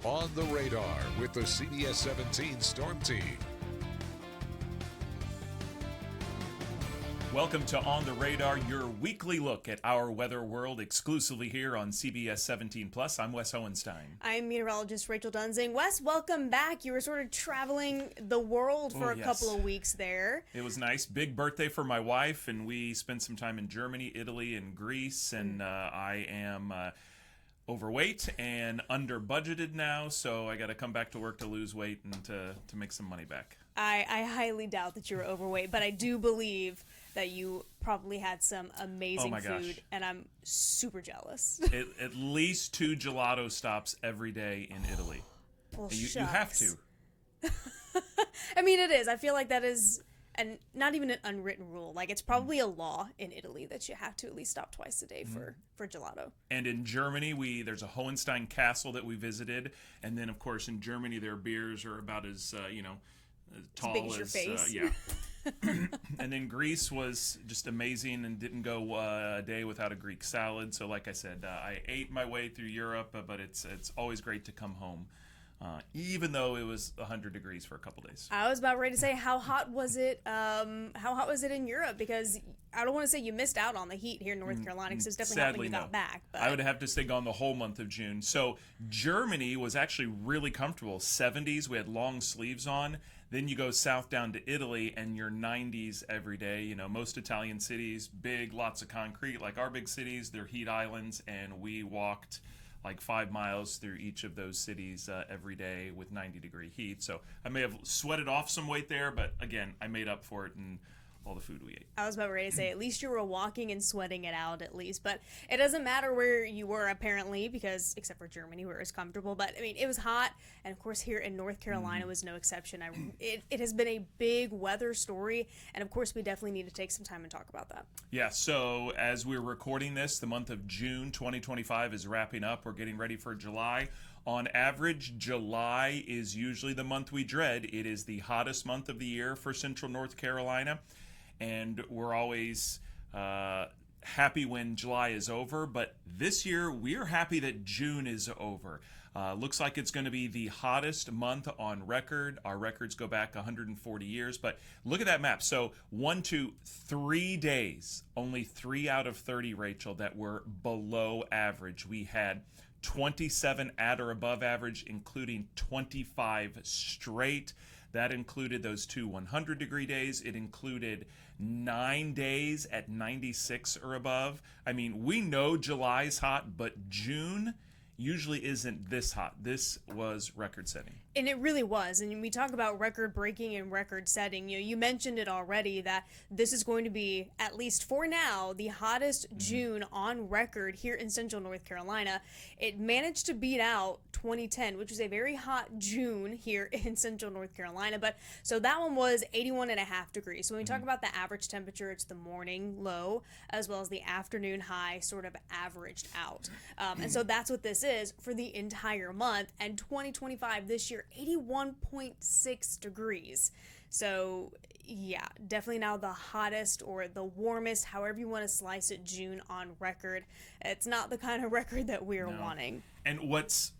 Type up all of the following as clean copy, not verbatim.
On the radar with the CBS 17 Storm Team. Welcome to On the Radar, your weekly look at our weather world exclusively here on CBS 17 Plus. I'm Wes Hohenstein. I'm meteorologist Rachel Duensing. Wes, welcome back. You were sort of traveling the world for a couple of weeks there. It was nice. Big birthday for my wife, and we spent some time in Germany, Italy, and Greece, and I am overweight and under budgeted now, so I got to come back to work to lose weight and to make some money back. I highly doubt that you were overweight, but I do believe that you probably had some amazing food, and I'm super jealous. At least 2 gelato stops every day in Italy. Well, you have to. I mean, it is. I feel like that is not even an unwritten rule. Like, it's probably a law in Italy that you have to at least stop twice a day for gelato. And in Germany, there's a Hohenstein castle that we visited, and then of course in Germany their beers are about as tall as big as your face. And then Greece was just amazing and didn't go a day without a Greek salad. So like I said, I ate my way through Europe, but it's always great to come home. Even though it was 100 degrees for a couple days. I was about ready to say, how hot was it? How hot was it in Europe? Because I don't want to say you missed out on the heat here in North Carolina, because it's definitely hot when you got back. But I would have to say gone the whole month of June. So Germany was actually really comfortable. 70s, we had long sleeves on. Then you go south down to Italy, and you're 90s every day. You know, most Italian cities, big, lots of concrete. Like our big cities, they're heat islands, and we walked like 5 miles through each of those cities every day with 90-degree heat. So I may have sweated off some weight there, but again, I made up for it in all the food we ate. I was about ready to say, at least you were walking and sweating it out at least. But it doesn't matter where you were, apparently, because except for Germany, where it was comfortable. But, I mean, it was hot. And, of course, here in North Carolina was no exception. It has been a big weather story. And, of course, we definitely need to take some time and talk about that. Yeah, so as we're recording this, the month of June 2025 is wrapping up. We're getting ready for July. On average, July is usually the month we dread. It is the hottest month of the year for Central North Carolina. And we're always happy when July is over, but this year we're happy that June is over. Looks like it's going to be the hottest month on record. Our records go back 140 years, but look at that map. So 1, 2, 3 days, only 3 out of 30, Rachel, that were below average. We had 27 at or above average, including 25 straight. That included those 2 100-degree days. It included 9 days at 96 or above. I mean, we know July's hot, but June usually isn't this hot. This was record-setting. And it really was. And we talk about record-breaking and record-setting. You mentioned it already that this is going to be, at least for now, the hottest June on record here in Central North Carolina. It managed to beat out 2010, which was a very hot June here in Central North Carolina. But so that one was 81.5 degrees. So when we talk about the average temperature, it's the morning low as well as the afternoon high sort of averaged out. And so that's what this is for the entire month. And 2025 this year, 81.6 degrees. So yeah, definitely now the hottest or the warmest, however you want to slice it, June on record. It's not the kind of record that we're wanting. And what's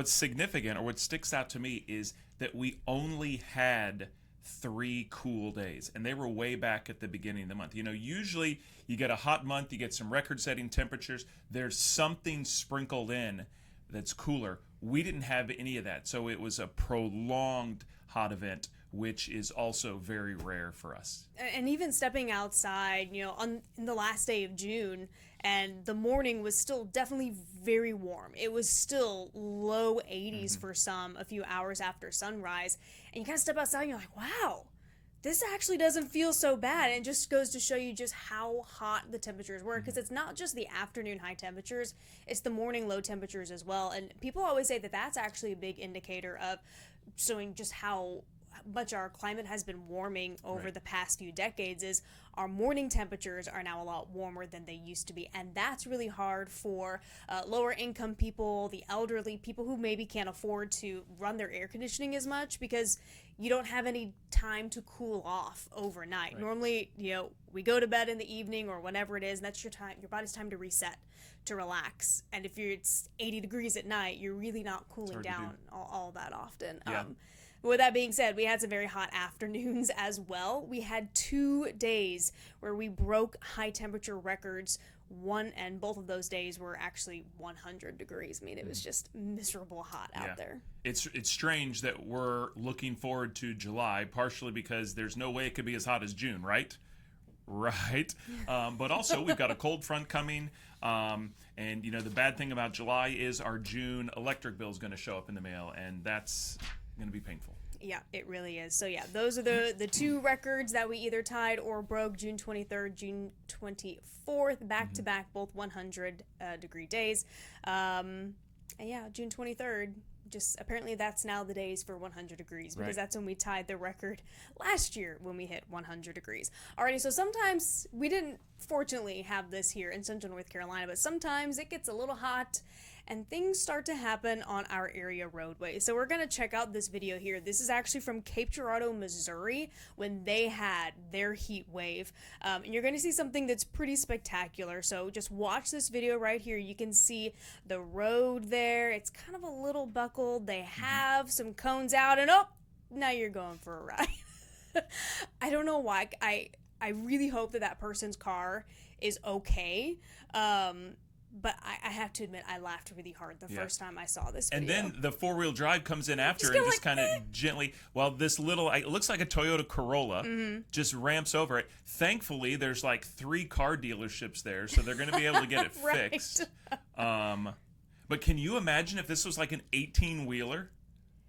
significant, or what sticks out to me, is that we only had 3 cool days, and they were way back at the beginning of the month. You know, usually you get a hot month, you get some record-setting temperatures, there's something sprinkled in that's cooler. We didn't have any of that, so it was a prolonged hot event, which is also very rare for us. And even stepping outside, in the last day of June, and the morning was still definitely very warm. It was still low 80s for some a few hours after sunrise. And you kind of step outside and you're like, wow, this actually doesn't feel so bad. And it just goes to show you just how hot the temperatures were, because it's not just the afternoon high temperatures, it's the morning low temperatures as well. And people always say that that's actually a big indicator of showing just how much our climate has been warming over the past few decades is our morning temperatures are now a lot warmer than they used to be. And that's really hard for lower income people, the elderly, people who maybe can't afford to run their air conditioning as much because you don't have any time to cool off overnight. Normally, we go to bed in the evening or whenever it is, and that's your time, your body's time to reset, to relax. And if it's 80 degrees at night, you're really not cooling down all that often. Yeah. With that being said, we had some very hot afternoons as well. We had 2 days where we broke high temperature records. And both of those days were actually 100 degrees. I mean, it was just miserable hot out there. It's strange that we're looking forward to July, partially because there's no way it could be as hot as June, right? Right. But also, we've got a cold front coming. And, the bad thing about July is our June electric bill is going to show up in the mail, and that's going to be painful. Yeah, it really is. So yeah, those are the 2 records that we either tied or broke: June 23rd, June 24th, back to back, both 100 degree days. And yeah, June 23rd, just apparently that's now the days for 100 degrees because that's when we tied the record last year when we hit 100 degrees. Alrighty, so sometimes we didn't fortunately have this here in Central North Carolina, but sometimes it gets a little hot and things start to happen on our area roadway. So we're going to check out this video here. This is actually from Cape Girardeau, Missouri, when they had their heat wave. And you're going to see something that's pretty spectacular. So just watch this video right here. You can see the road there. It's kind of a little buckled. They have some cones out, and now you're going for a ride. I don't know why. I really hope that person's car is okay. But I have to admit, I laughed really hard the first time I saw this video. And then the 4-wheel drive comes in after and just kind of gently, this little, it looks like a Toyota Corolla, just ramps over it. Thankfully, there's like 3 car dealerships there, so they're going to be able to get it fixed. But can you imagine if this was like an 18-wheeler?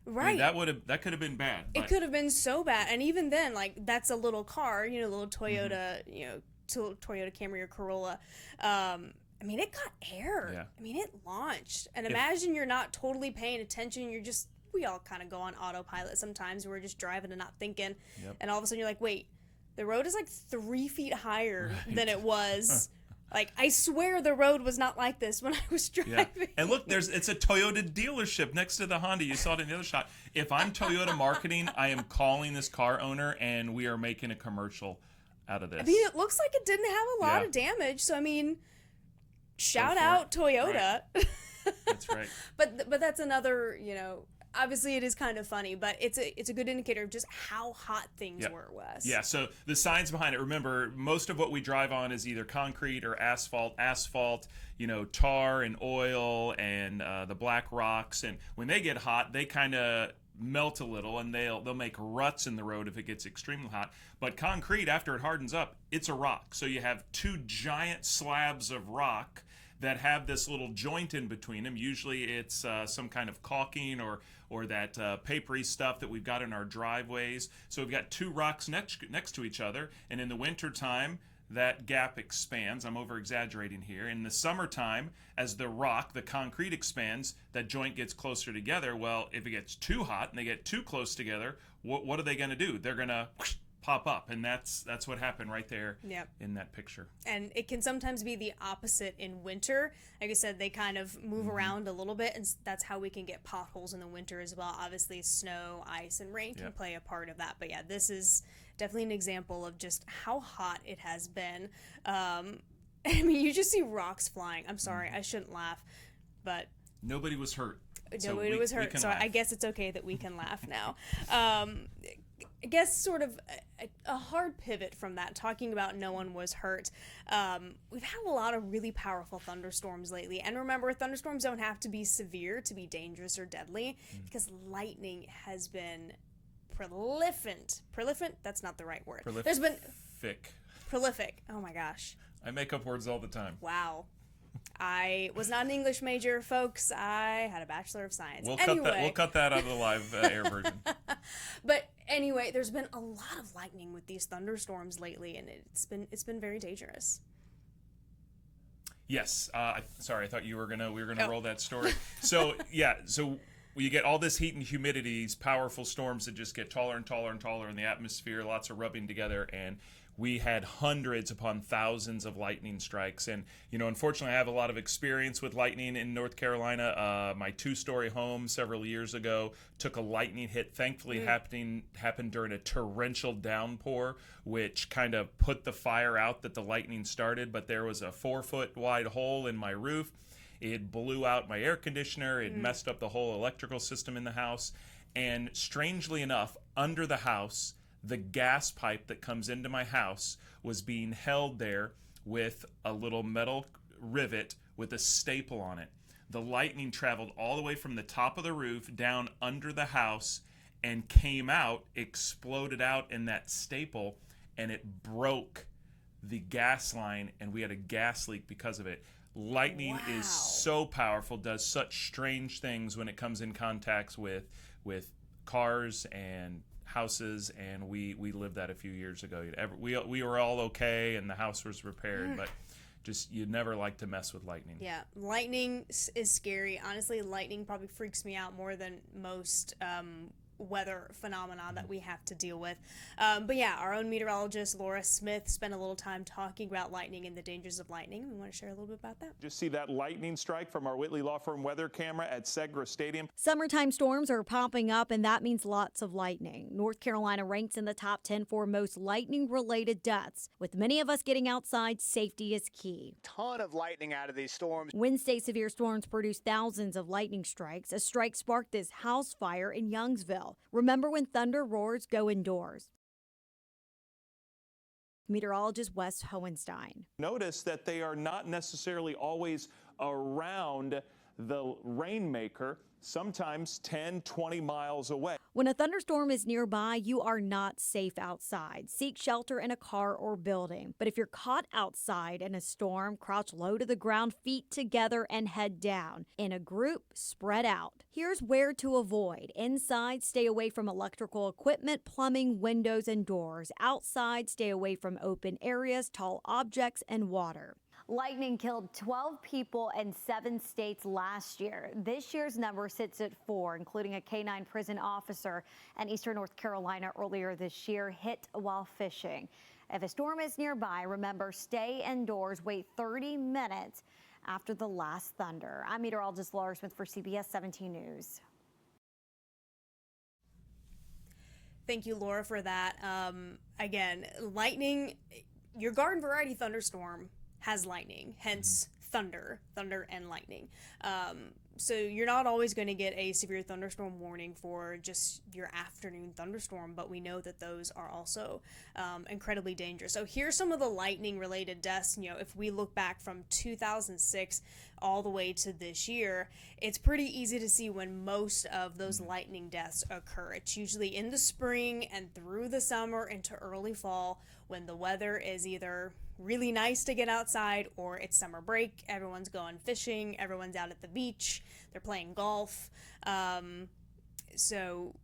Right. I mean, that could have been bad. It could have been so bad. And even then, like, that's a little car, little Toyota, Toyota Camry or Corolla. I mean, it got air. Yeah. I mean, it launched. And imagine you're not totally paying attention. We all kind of go on autopilot sometimes. We're just driving and not thinking. Yep. And all of a sudden you're like, wait, the road is like 3 feet higher than it was. Like, I swear the road was not like this when I was driving. Yeah. And look, it's a Toyota dealership next to the Honda. You saw it in the other shot. If I'm Toyota marketing, I am calling this car owner, and we are making a commercial out of this. I mean, it looks like it didn't have a lot of damage. So, I mean, shout out Toyota. Right. That's right. But that's another, obviously it is kind of funny, but it's a good indicator of just how hot things were, Wes. Yeah, so the science behind it, remember, most of what we drive on is either concrete or asphalt. Asphalt, tar and oil and the black rocks, and when they get hot, they kind of melt a little, and they'll make ruts in the road if it gets extremely hot. But concrete, after it hardens up, it's a rock. So you have 2 giant slabs of rock that have this little joint in between them. Usually it's some kind of caulking or that papery stuff that we've got in our driveways. So we've got 2 rocks next to each other, and in the wintertime, that gap expands. I'm over-exaggerating here. In the summertime, as the concrete expands, that joint gets closer together. Well, if it gets too hot and they get too close together, what are they going to do? They're going to pop up, and that's what happened right there in that picture. And it can sometimes be the opposite in winter. Like I said, they kind of move around a little bit, and that's how we can get potholes in the winter as well. Obviously, snow, ice, and rain can play a part of that. But yeah, this is definitely an example of just how hot it has been. I mean, you just see rocks flying. I'm sorry, I shouldn't laugh, but nobody was hurt. Nobody was hurt, so I guess it's okay that we can laugh now. I guess sort of a hard pivot from that, talking about no one was hurt. We've had a lot of really powerful thunderstorms lately. And remember, thunderstorms don't have to be severe to be dangerous or deadly, because lightning has been prolific. That's not the right word. Prolific. There's been prolific. Oh my gosh. I make up words all the time. Wow. I was not an English major, folks. I had a Bachelor of Science. We'll cut that out of the live air version. But anyway, there's been a lot of lightning with these thunderstorms lately, and it's been very dangerous. Yes. Sorry, I thought we were gonna roll that story. So you get all this heat and humidity, these powerful storms that just get taller and taller and taller in the atmosphere, lots of rubbing together, and we had hundreds upon thousands of lightning strikes. And, unfortunately, I have a lot of experience with lightning in North Carolina. My 2-story home several years ago took a lightning hit. Thankfully, happened during a torrential downpour, which kind of put the fire out that the lightning started. But there was a 4-foot wide hole in my roof. It blew out my air conditioner. It messed up the whole electrical system in the house. And strangely enough, under the house, the gas pipe that comes into my house was being held there with a little metal rivet with a staple on it. The lightning traveled all the way from the top of the roof down under the house and came out, exploded out in that staple, and it broke the gas line, and we had a gas leak because of it. Lightning is so powerful, does such strange things when it comes in contact with cars and houses, and we lived that a few years ago. We were all okay, and the house was repaired, but just you'd never like to mess with lightning. Yeah, lightning is scary. Honestly, lightning probably freaks me out more than most weather phenomena that we have to deal with. But yeah, our own meteorologist, Laura Smith, spent a little time talking about lightning and the dangers of lightning. We want to share a little bit about that. Just see that lightning strike from our Whitley Law Firm weather camera at Segra Stadium. Summertime storms are popping up, and that means lots of lightning. North Carolina ranks in the top 10 for most lightning-related deaths. With many of us getting outside, safety is key. Ton of lightning out of these storms. Wednesday, severe storms produced thousands of lightning strikes. A strike sparked this house fire in Youngsville. Remember when thunder roars, go indoors. Meteorologist Wes Hohenstein. Notice that they are not necessarily always around the rainmaker, sometimes 10, 20 miles away. When a thunderstorm is nearby, you are not safe outside. Seek shelter in a car or building. But if you're caught outside in a storm, crouch low to the ground, feet together, and head down. In a group, spread out. Here's where to avoid. Inside, stay away from electrical equipment, plumbing, windows, and doors. Outside, stay away from open areas, tall objects, and water. Lightning killed 12 people in 7 states last year. This year's number sits at 4, including a K-9 prison officer in eastern North Carolina earlier this year hit while fishing. If a storm is nearby, remember, stay indoors, wait 30 minutes after the last thunder. I'm meteorologist Laura Smith for CBS 17 News. Thank you, Laura, for that. Again, lightning, your garden variety thunderstorm has lightning, hence thunder and lightning. So you're not always going to get a severe thunderstorm warning for just your afternoon thunderstorm, but we know that those are also incredibly dangerous. So here's some of the lightning related deaths. If we look back from 2006 all the way to this year, it's pretty easy to see when most of those lightning deaths occur. It's usually in the spring and through the summer into early fall, when the weather is either really nice to get outside or it's summer break, everyone's going fishing, everyone's out at the beach, they're playing golf. So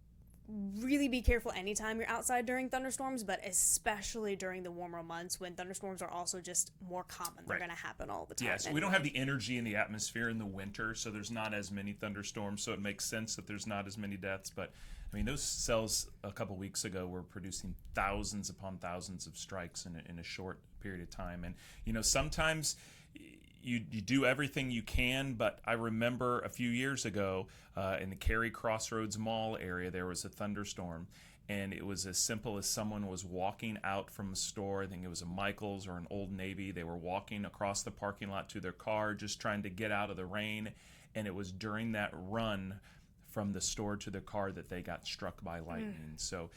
really be careful anytime you're outside during thunderstorms, but especially during the warmer months when thunderstorms are also just more common. They're going to happen all the time. Yes, we don't have the energy in the atmosphere in the winter, so there's not as many thunderstorms, so it makes sense that there's not as many deaths. But I mean, those cells a couple weeks ago were producing thousands upon thousands of strikes in a short period of time. And sometimes you do everything you can, but I remember a few years ago in the Cary Crossroads Mall area, there was a thunderstorm, and it was as simple as someone was walking out from a store. I think it was a Michael's or an Old Navy. They were walking across the parking lot to their car, just trying to get out of the rain, and it was during that run from the store to the car that they got struck by lightning. So,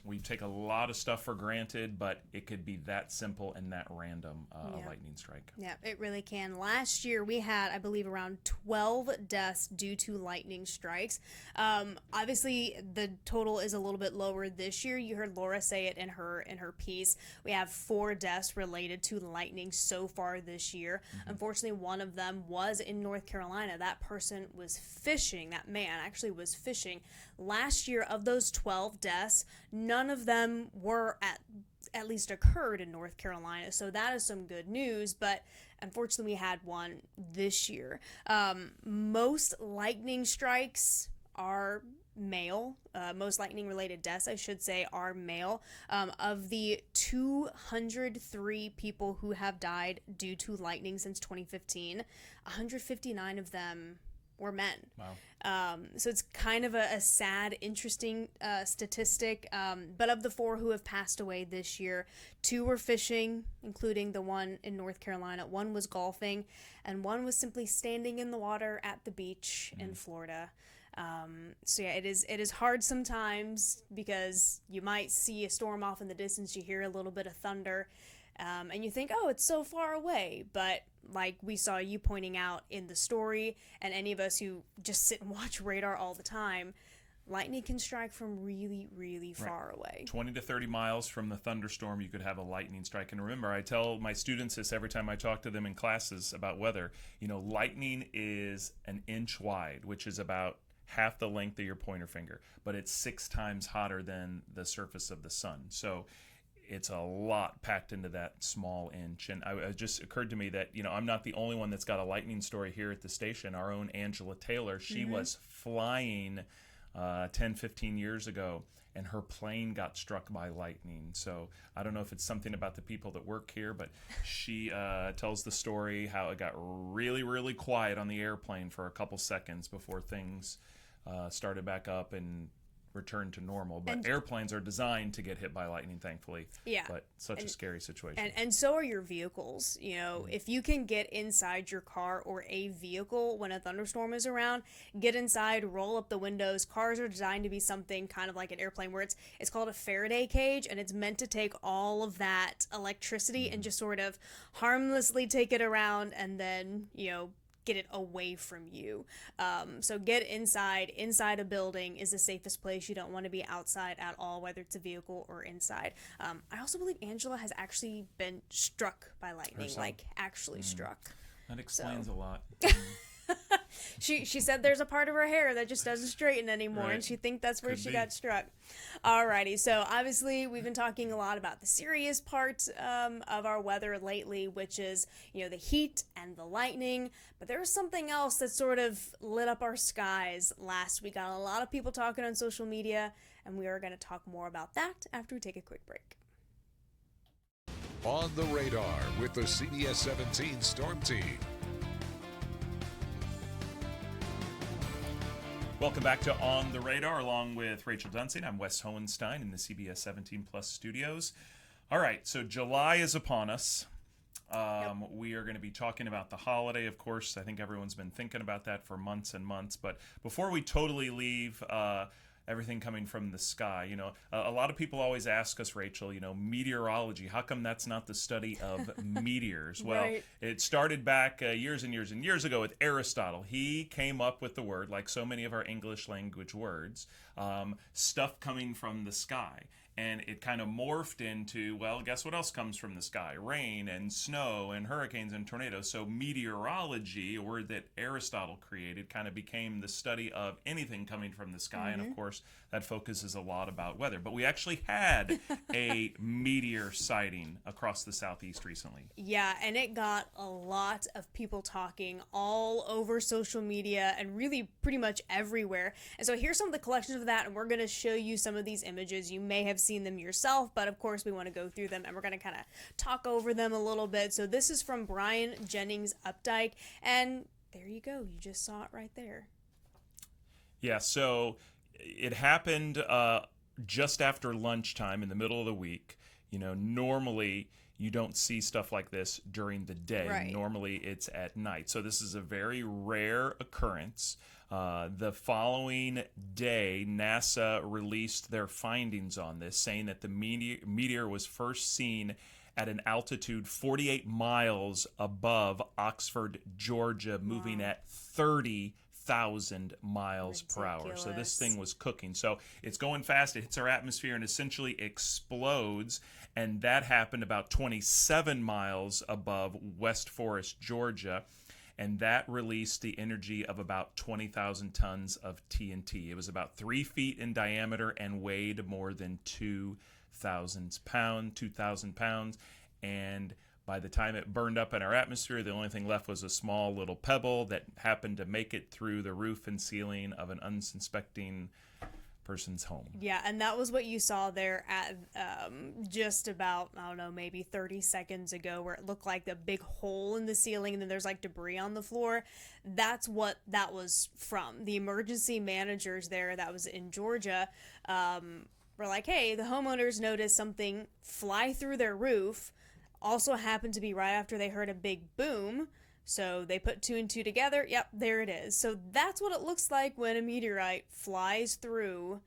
we take a lot of stuff for granted, but it could be that simple and that random, a lightning strike. Yeah, it really can. Last year, we had, I believe, around 12 deaths due to lightning strikes. Obviously, the total is a little bit lower this year. You heard Laura say it in her piece. We have 4 deaths related to lightning so far this year. Unfortunately, one of them was in North Carolina. That person was fishing. That man actually was fishing. Last year, of those 12 deaths, none of them were at least occurred in North Carolina. So that is some good news, but unfortunately we had one this year. Most lightning strikes are male. Most lightning related deaths, I should say, are male. Of the 203 people who have died due to lightning since 2015, 159 of them were men. Wow. So it's kind of a sad, interesting statistic. But of the 4 who have passed away this year, 2 were fishing, including the one in North Carolina. 1 was golfing, and 1 was simply standing in the water at the beach in Florida. So yeah, it is hard sometimes because you might see a storm off in the distance, you hear a little bit of thunder, and you think, oh, it's so far away. But like we saw you pointing out in the story, and any of us who just sit and watch radar all the time, lightning can strike from really, really far away. 20 to 30 miles from the thunderstorm, you could have a lightning strike. And remember, I tell my students this every time I talk to them in classes about weather. Lightning is an inch wide, which is about half the length of your pointer finger, but it's 6 times hotter than the surface of the sun. So it's a lot packed into that small inch. And it just occurred to me that, I'm not the only one that's got a lightning story here at the station. Our own Angela Taylor, she was flying 10, 15 years ago, and her plane got struck by lightning. So I don't know if it's something about the people that work here, but she tells the story how it got really, really quiet on the airplane for a couple seconds before things started back up and returned to normal. But airplanes are designed to get hit by lightning, thankfully. Yeah. But such a scary situation. And so are your vehicles. If you can get inside your car or a vehicle when a thunderstorm is around, get inside, roll up the windows. Cars are designed to be something kind of like an airplane where it's called a Faraday cage, and it's meant to take all of that electricity and just sort of harmlessly take it around and then, get it away from you. So get inside a building is the safest place. You don't want to be outside at all, whether it's a vehicle or inside. I also believe Angela has actually been struck by lightning, like actually struck. That explains a lot. She said there's a part of her hair that just doesn't straighten anymore, Right. and she thinks that's where Could she be. got struck. Alrighty, so obviously we've been talking a lot about the serious part of our weather lately, which is, the heat and the lightning, but there was something else that sort of lit up our skies last week. Got a lot of people talking on social media, and we are going to talk more about that after we take a quick break. On the radar with the CBS 17 Storm Team. Welcome back to On the Radar, along with Rachel Duensing. I'm Wes Hohenstein in the CBS 17 Plus studios. All right, so July is upon us. We are going to be talking about the holiday, of course. I think everyone's been thinking about that for months and months. But before we totally leave everything coming from the sky, a lot of people always ask us, Rachel, meteorology, how come that's not the study of meteors? Well, Right. It started back years and years and years ago with Aristotle. He came up with the word, like so many of our English language words, stuff coming from the sky. And it kind of morphed into, well, guess what else comes from the sky? Rain and snow and hurricanes and tornadoes. So meteorology, a word that Aristotle created, kind of became the study of anything coming from the sky. And of course, that focuses a lot about weather. But we actually had a meteor sighting across the southeast recently. Yeah, and it got a lot of people talking all over social media and really pretty much everywhere. And so here's some of the collections of that, and we're going to show you some of these images. You may have seen them yourself, but of course we want to go through them, and we're going to kind of talk over them a little bit. So this is from Brian Jennings Updike, and there you go. You just saw it right there. Yeah, so it happened just after lunchtime in the middle of the week. Normally you don't see stuff like this during the day. Right. Normally it's at night. So this is a very rare occurrence. The following day, NASA released their findings on this, saying that the meteor was first seen at an altitude 48 miles above Oxford, Georgia, moving at 30,000 miles per hour. So this thing was cooking. So it's going fast. It hits our atmosphere and essentially explodes. And that happened about 27 miles above West Forest, Georgia. And that released the energy of about 20,000 tons of TNT. It was about 3 feet in diameter and weighed more than 2 2,000 pounds. And by the time it burned up in our atmosphere, the only thing left was a small little pebble that happened to make it through the roof and ceiling of an unsuspecting person's home. Yeah, and that was what you saw there at just about, I don't know, maybe 30 seconds ago, where it looked like the big hole in the ceiling and then there's like debris on the floor. That's what that was from. The emergency managers there that was in Georgia were like, hey, the homeowners noticed something fly through their roof. Also happened to be right after they heard a big boom. So they put 2 and 2 together. Yep, there it is. So that's what it looks like when a meteorite flies through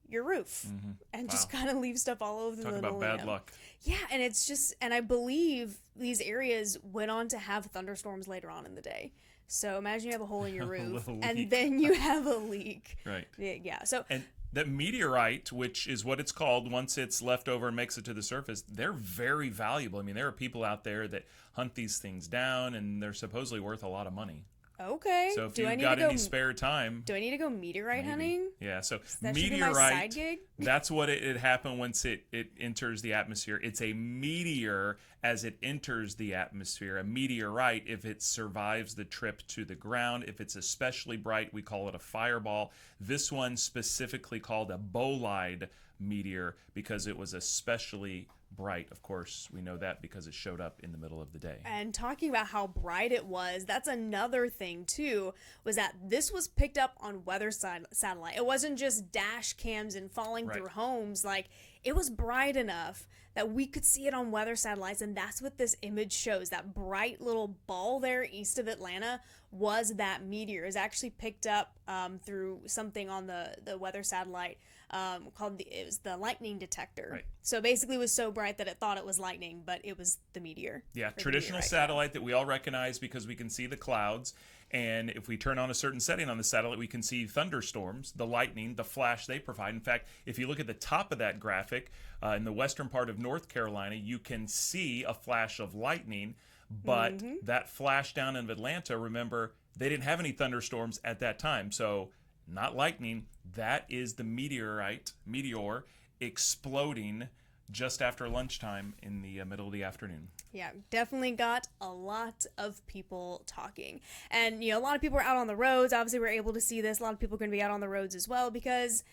your roof and just kind of leaves stuff all over the Talk linoleum. about bad luck. Yeah, and it's just, and I believe these areas went on to have thunderstorms later on in the day. So imagine you have a hole in your roof and then you have a leak. Right. Yeah. So And that meteorite, which is what it's called once it's left over and makes it to the surface, they're very valuable. I mean, there are people out there that hunt these things down, and they're supposedly worth a lot of money. okay. So if Do I you've need got to go, any spare time, do I need to go meteorite hunting? yeah. So That should be my side meteorite, gig? that's what it happened once it enters the atmosphere. It's a meteor as it enters the atmosphere. A meteorite, if it survives the trip to the ground, if it's especially bright, we call it a fireball. This one specifically called a bolide meteor because it was especially bright. Of course, we know that because it showed up in the middle of the day. And talking about how bright it was, that's another thing too, was that this was picked up on weather satellite. It wasn't just dash cams and falling through homes. Like, it was bright enough that we could see it on weather satellites, and that's what this image shows. That bright little ball there east of Atlanta was that meteor. It was actually picked up through something on the weather satellite called it was the lightning detector. Right. So basically it was so bright that it thought it was lightning, but it was the meteor. Yeah, Or the traditional meteorite. satellite that we all recognize because we can see the clouds. And if we turn on a certain setting on the satellite, we can see thunderstorms, the lightning, the flash they provide. In fact, if you look at the top of that graphic, in the western part of North Carolina, you can see a flash of lightning. But that flash down in Atlanta, remember, they didn't have any thunderstorms at that time. So not lightning, that is the meteor exploding just after lunchtime in the middle of the afternoon. Yeah, definitely got a lot of people talking. And, a lot of people are out on the roads. Obviously, we're able to see this. A lot of people are going to be out on the roads as well because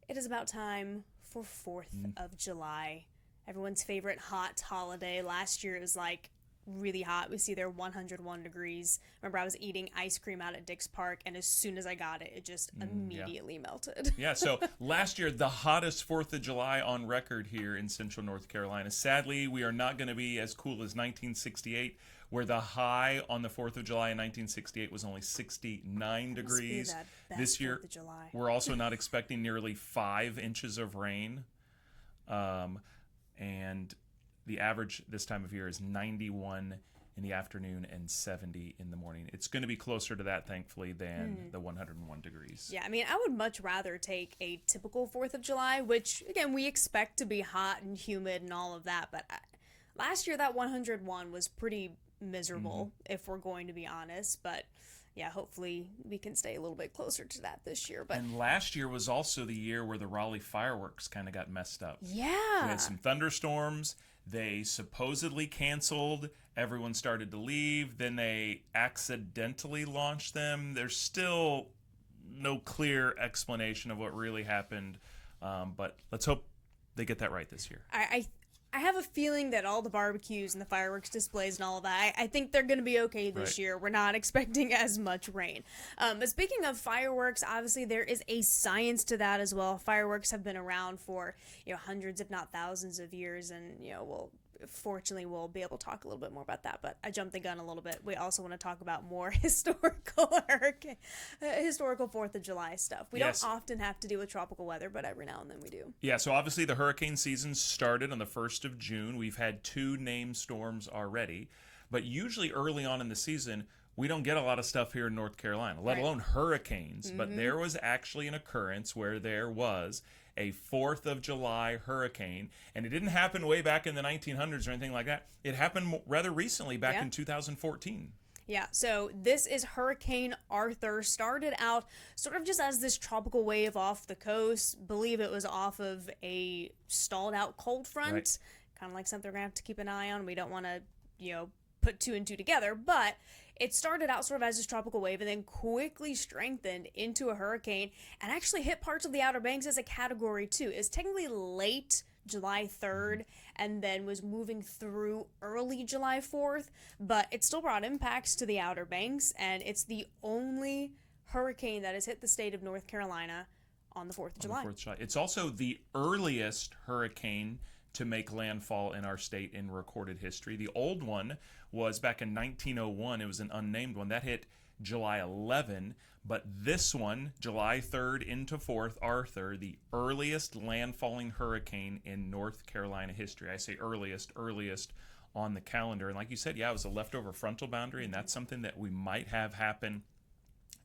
it is about time for 4th of July. Everyone's favorite hot holiday. Last year, it was like really hot. We see there 101 degrees. Remember, I was eating ice cream out at Dick's Park, and as soon as I got it, it just immediately melted. Yeah, so last year, the hottest 4th of July on record here in central North Carolina. Sadly, we are not going to be as cool as 1968, where the high on the 4th of July in 1968 was only 69 degrees. that best This year, 4th of July. we're also not expecting nearly 5 inches of rain. And the average this time of year is 91 in the afternoon and 70 in the morning. It's going to be closer to that, thankfully, than the 101 degrees. Yeah, I mean, I would much rather take a typical 4th of July, which, again, we expect to be hot and humid and all of that. But last year, that 101 was pretty miserable, if we're going to be honest. But yeah, hopefully we can stay a little bit closer to that this year. But And last year was also the year where the Raleigh fireworks kind of got messed up. yeah. We had some thunderstorms. They supposedly canceled. Everyone started to leave. Then they accidentally launched them. There's still no clear explanation of what really happened. But let's hope they get that right this year. I have a feeling that all the barbecues and the fireworks displays and all of that, I think they're going to be okay this Right. year. We're not expecting as much rain. But speaking of fireworks, obviously there is a science to that as well. Fireworks have been around for hundreds, if not thousands of years, and fortunately we'll be able to talk a little bit more about that. But I jumped the gun a little bit. We also want to talk about more historical 4th of July stuff. We Yes. don't often have to deal with tropical weather, but every now and then we do. Yeah, so obviously the hurricane season started on the 1st of June. We've had 2 named storms already. But usually early on in the season, we don't get a lot of stuff here in North Carolina, let Right. alone hurricanes. But there was actually an occurrence where there was a 4th of July hurricane. And it didn't happen way back in the 1900s or anything like that. It happened rather recently, back Yeah. in 2014. Yeah, so this is Hurricane Arthur. Started out sort of just as this tropical wave off the coast. Believe it was off of a stalled out cold front. Right. Kind of like something we're going to have to keep an eye on. We don't want to, put two and two together, but it started out sort of as this tropical wave and then quickly strengthened into a hurricane and actually hit parts of the Outer Banks as a Category 2. It's technically late July 3rd and then was moving through early July 4th, but it still brought impacts to the Outer Banks, and it's the only hurricane that has hit the state of North Carolina on the 4th of July. It's also the earliest hurricane to make landfall in our state in recorded history. The old one was back in 1901. It was an unnamed one. That hit July 11, but this one, July 3rd into 4th, Arthur, the earliest landfalling hurricane in North Carolina history. I say earliest on the calendar. And like you said, yeah, it was a leftover frontal boundary, and that's something that we might have happen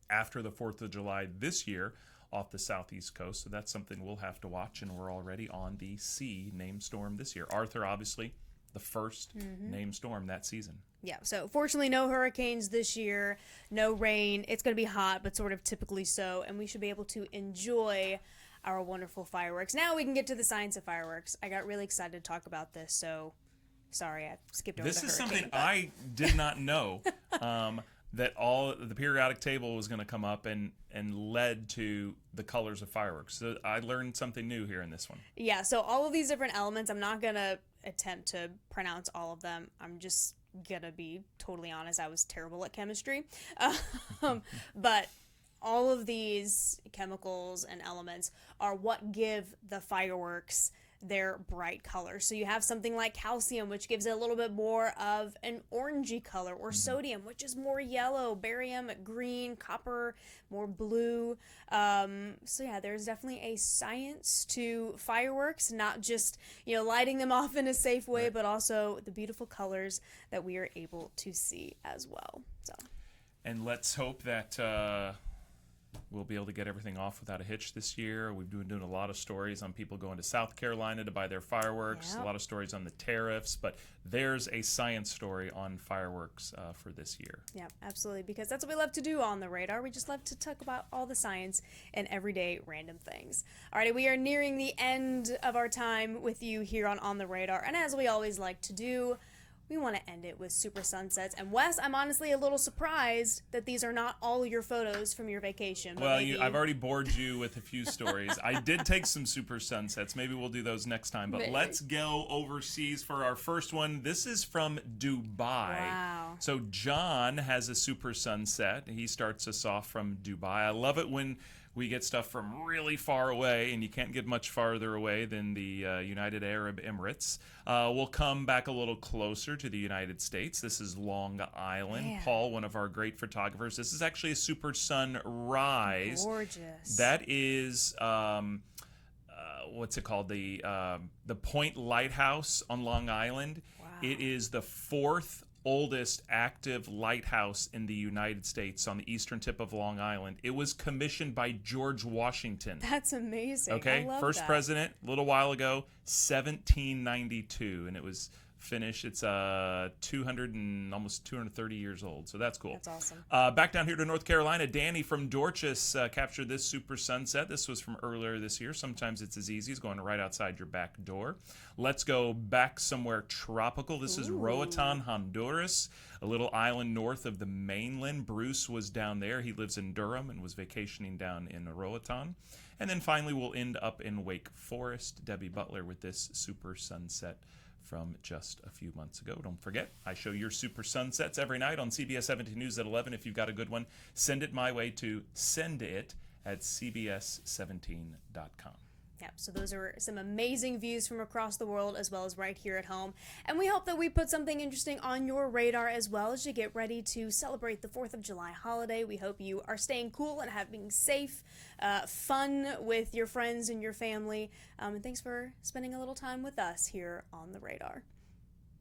after the 4th of July this year off the southeast coast. So that's something we'll have to watch, and we're already on the C named storm this year. Arthur, obviously, the first named storm that season. Yeah, so fortunately no hurricanes this year, no rain. It's going to be hot, but sort of typically so, and we should be able to enjoy our wonderful fireworks. Now we can get to the science of fireworks. I got really excited to talk about this, so sorry I skipped over This the is hurricane, something but I did not know, that all the periodic table was going to come up and led to the colors of fireworks. So I learned something new here in this one. Yeah, so all of these different elements, I'm not going to attempt to pronounce all of them. I'm just gonna be totally honest, I was terrible at chemistry. But all of these chemicals and elements are what give the fireworks their bright color. So you have something like calcium, which gives it a little bit more of an orangey color, or sodium, which is more yellow, barium, green, copper, more blue. So yeah, there's definitely a science to fireworks, not just, lighting them off in a safe way, but also the beautiful colors that we are able to see as well. So, And let's hope that we'll be able to get everything off without a hitch this year. We've been doing a lot of stories on people going to South Carolina to buy their fireworks, a lot of stories on the tariffs, but there's a science story on fireworks for this year. Yeah, absolutely, because that's what we love to do on the radar. We just love to talk about all the science and everyday random things. All right, we are nearing the end of our time with you here on the Radar, and as we always like to do, we want to end it with super sunsets. And Wes, I'm honestly a little surprised that these are not all your photos from your vacation. Well, I've already bored you with a few stories. I did take some super sunsets. Maybe we'll do those next time. But let's go overseas for our first one. This is from Dubai. Wow. So John has a super sunset. He starts us off from Dubai. I love it when we get stuff from really far away, and you can't get much farther away than the United Arab Emirates. We'll come back a little closer to the United States. This is Long Island. Man. Paul, one of our great photographers. This is actually a super sunrise. Gorgeous. That is, what's it called? The Point Lighthouse on Long Island. Wow. It is the fourth oldest active lighthouse in the United States on the eastern tip of Long Island. It was commissioned by George Washington. That's amazing. Okay, I love first that. president, a little while ago, 1792, and it was finished. It's 200 and almost 230 years old, so that's cool. That's awesome. Back down here to North Carolina, Danny from Dorchester captured this super sunset. This was from earlier this year. Sometimes it's as easy as going right outside your back door. Let's go back somewhere tropical. This is Roatan, Honduras, a little island north of the mainland. Bruce was down there. He lives in Durham and was vacationing down in Roatan. And then finally, we'll end up in Wake Forest. Debbie Butler with this super sunset from just a few months ago. Don't forget, I show your super sunsets every night on CBS 17 News at 11. If you've got a good one, send it my way to sendit@cbs17.com. Yeah, so those are some amazing views from across the world as well as right here at home. And we hope that we put something interesting on your radar as well as you get ready to celebrate the 4th of July holiday. We hope you are staying cool and having safe, fun with your friends and your family. And thanks for spending a little time with us here on the Radar.